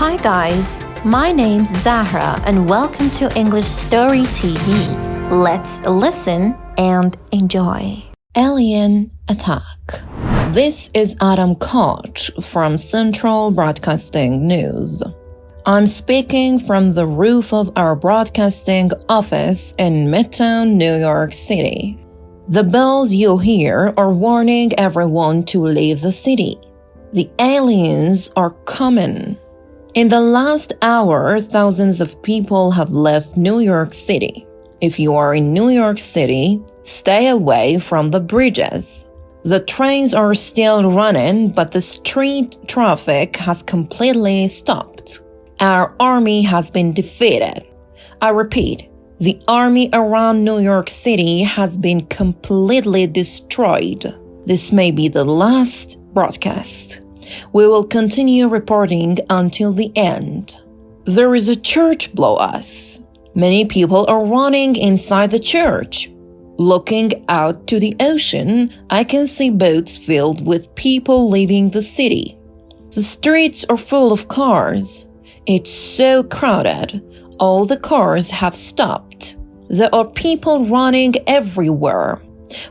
Hi guys, my name's Zahra and welcome to English Story TV. Let's listen and enjoy. Alien attack. This is Adam Koch from Central Broadcasting News. I'm speaking from the roof of our broadcasting office in Midtown, New York City. The bells you hear are warning everyone to leave the city. The aliens are coming. In the last hour, thousands of people have left New York City. If you are in New York City, stay away from the bridges. The trains are still running, but the street traffic has completely stopped. Our army has been defeated. I repeat, the army around New York City has been completely destroyed. This may be the last broadcast. We will continue reporting until the end. There is a church below us. Many people are running inside the church. Looking out to the ocean, I can see boats filled with people leaving the city. The streets are full of cars. It's so crowded. All the cars have stopped. There are people running everywhere.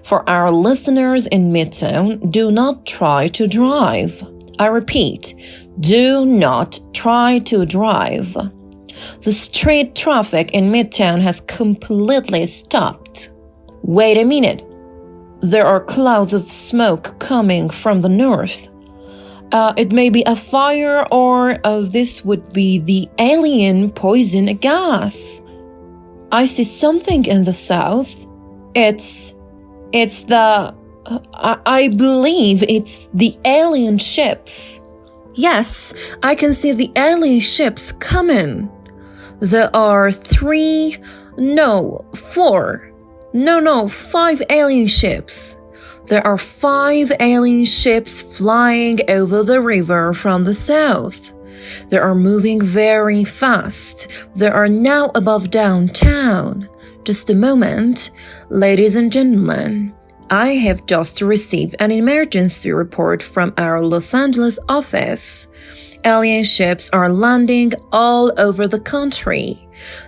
For our listeners in Midtown, do not try to drive. I repeat, do not try to drive. The street traffic in Midtown has completely stopped. Wait a minute. There are clouds of smoke coming from the north. It may be a fire or this would be the alien poison gas. I see something in the south. I believe it's the alien ships. Yes, I can see the alien ships coming. There are 5 alien ships. There are 5 alien ships flying over the river from the south. They are moving very fast. They are now above downtown. Just a moment, ladies and gentlemen. I have just received an emergency report from our Los Angeles office. Alien ships are landing all over the country.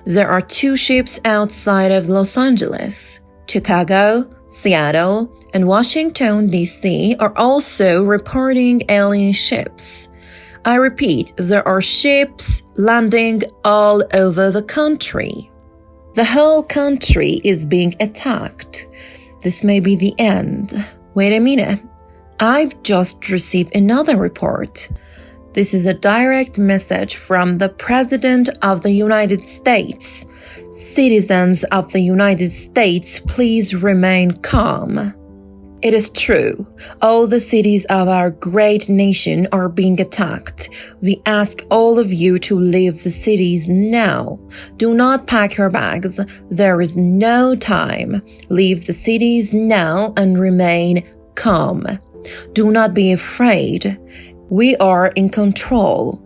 There are 2 ships outside of Los Angeles. Chicago, Seattle, and Washington, D.C. are also reporting alien ships. I repeat, there are ships landing all over the country. The whole country is being attacked. This may be the end. Wait a minute. I've just received another report. This is a direct message from the President of the United States. Citizens of the United States, please remain calm. It is true. All the cities of our great nation are being attacked. We ask all of you to leave the cities now. Do not pack your bags. There is no time. Leave the cities now and remain calm. Do not be afraid. We are in control.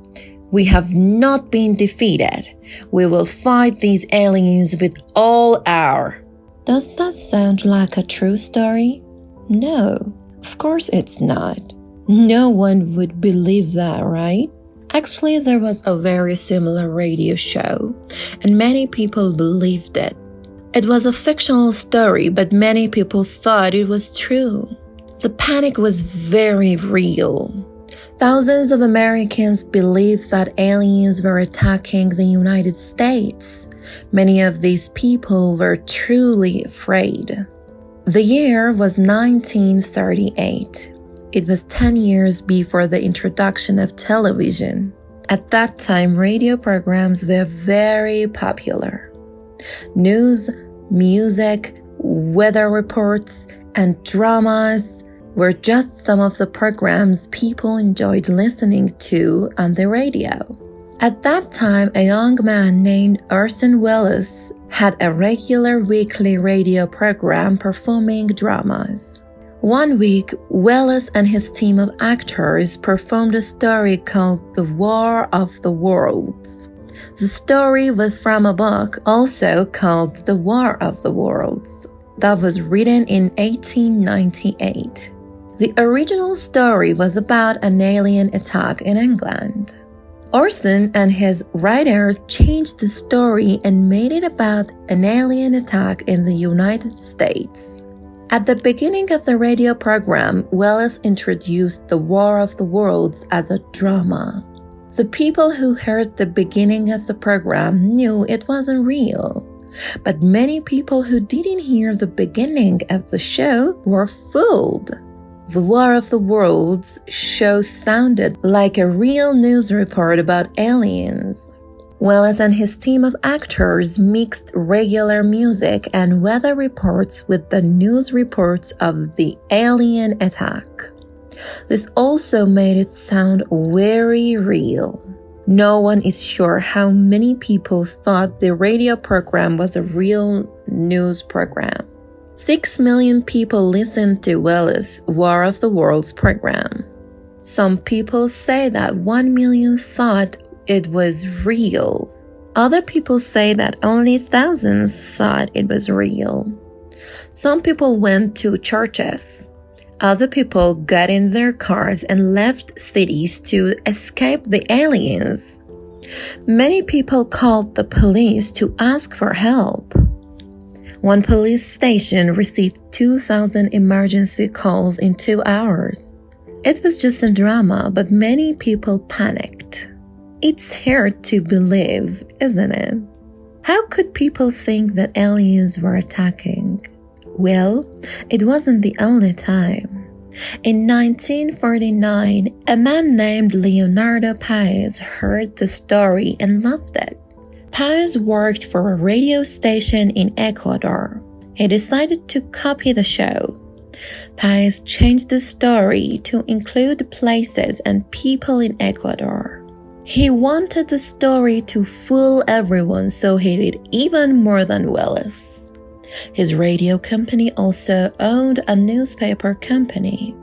We have not been defeated. We will fight these aliens with all our... Does that sound like a true story? No, of course it's not. No one would believe that, right? Actually, there was a very similar radio show, and many people believed it. It was a fictional story, but many people thought it was true. The panic was very real. Thousands of Americans believed that aliens were attacking the United States. Many of these people were truly afraid. The year was 1938. It was 10 years before the introduction of television. At that time, radio programs were very popular. News, music, weather reports, and dramas were just some of the programs people enjoyed listening to on the radio. At that time, a young man named Orson Welles had a regular weekly radio program performing dramas. One week, Welles and his team of actors performed a story called The War of the Worlds. The story was from a book also called The War of the Worlds that was written in 1898. The original story was about an alien attack in England. Orson and his writers changed the story and made it about an alien attack in the United States. At the beginning of the radio program, Wallace introduced the War of the Worlds as a drama. The people who heard the beginning of the program knew it wasn't real, but many people who didn't hear the beginning of the show were fooled. The War of the Worlds show sounded like a real news report about aliens. Wallace and his team of actors mixed regular music and weather reports with the news reports of the alien attack. This also made it sound very real. No one is sure how many people thought the radio program was a real news program. 6 million people listened to Wallace's War of the Worlds program. Some people say that 1 million thought it was real. Other people say that only thousands thought it was real. Some people went to churches. Other people got in their cars and left cities to escape the aliens. Many people called the police to ask for help. One police station received 2,000 emergency calls in 2 hours. It was just a drama, but many people panicked. It's hard to believe, isn't it? How could people think that aliens were attacking? Well, it wasn't the only time. In 1949, a man named Leonardo Paez heard the story and loved it. Paez worked for a radio station in Ecuador. He decided to copy the show. Paez changed the story to include places and people in Ecuador. He wanted the story to fool everyone, so he did even more than Wallace. His radio company also owned a newspaper company.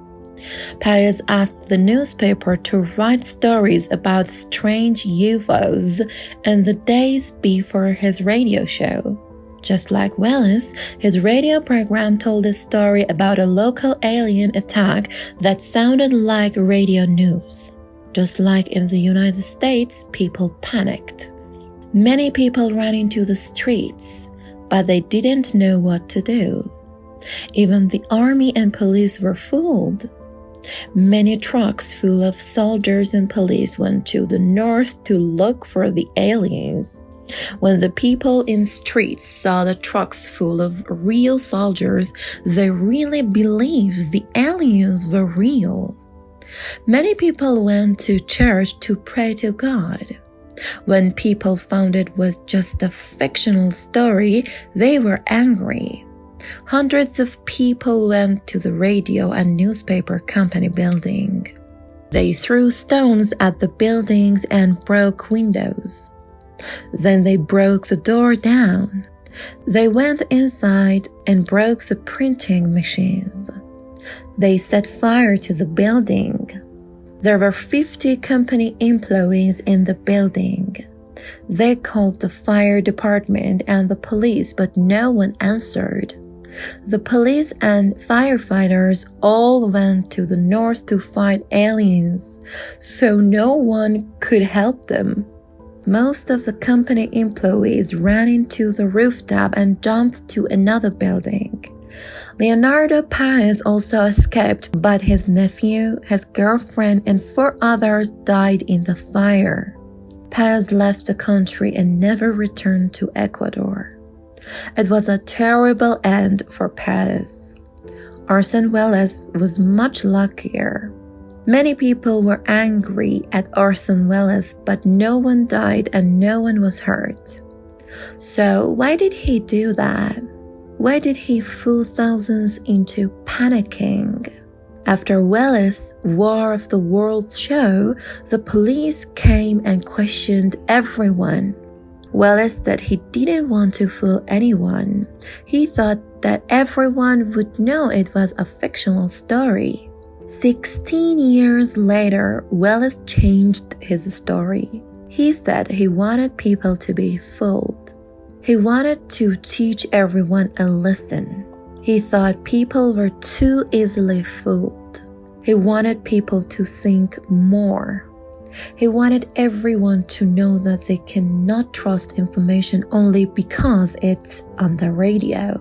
Paez asked the newspaper to write stories about strange UFOs in the days before his radio show. Just like Wallace, his radio program told a story about a local alien attack that sounded like radio news. Just like in the United States, people panicked. Many people ran into the streets, but they didn't know what to do. Even the army and police were fooled. Many trucks full of soldiers and police went to the north to look for the aliens. When the people in streets saw the trucks full of real soldiers, they really believed the aliens were real. Many people went to church to pray to God. When people found it was just a fictional story, they were angry. Hundreds of people went to the radio and newspaper company building. They threw stones at the buildings and broke windows. Then they broke the door down. They went inside and broke the printing machines. They set fire to the building. There were 50 company employees in the building. They called the fire department and the police, but no one answered. The police and firefighters all went to the north to fight aliens, so no one could help them. Most of the company employees ran into the rooftop and jumped to another building. Leonardo Paez also escaped, but his nephew, his girlfriend, and 4 others died in the fire. Paez left the country and never returned to Ecuador. It was a terrible end for Paez. Orson Welles was much luckier. Many people were angry at Orson Welles, but no one died and no one was hurt. So why did he do that? Why did he fool thousands into panicking? After Welles' War of the Worlds show, the police came and questioned everyone. Welles said he didn't want to fool anyone. He thought that everyone would know it was a fictional story. 16 years later, Welles changed his story. He said he wanted people to be fooled. He wanted to teach everyone a lesson. He thought people were too easily fooled. He wanted people to think more. He wanted everyone to know that they cannot trust information only because it's on the radio.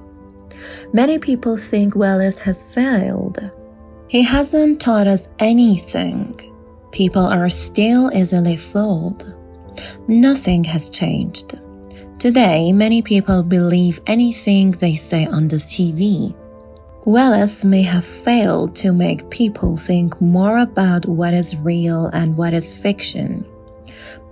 Many people think Wallace has failed. He hasn't taught us anything. People are still easily fooled. Nothing has changed. Today, many people believe anything they say on the TV. Wallace may have failed to make people think more about what is real and what is fiction,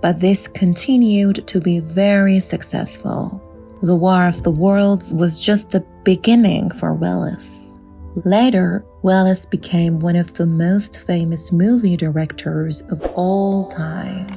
but this continued to be very successful. The War of the Worlds was just the beginning for Wallace. Later, Wallace became one of the most famous movie directors of all time.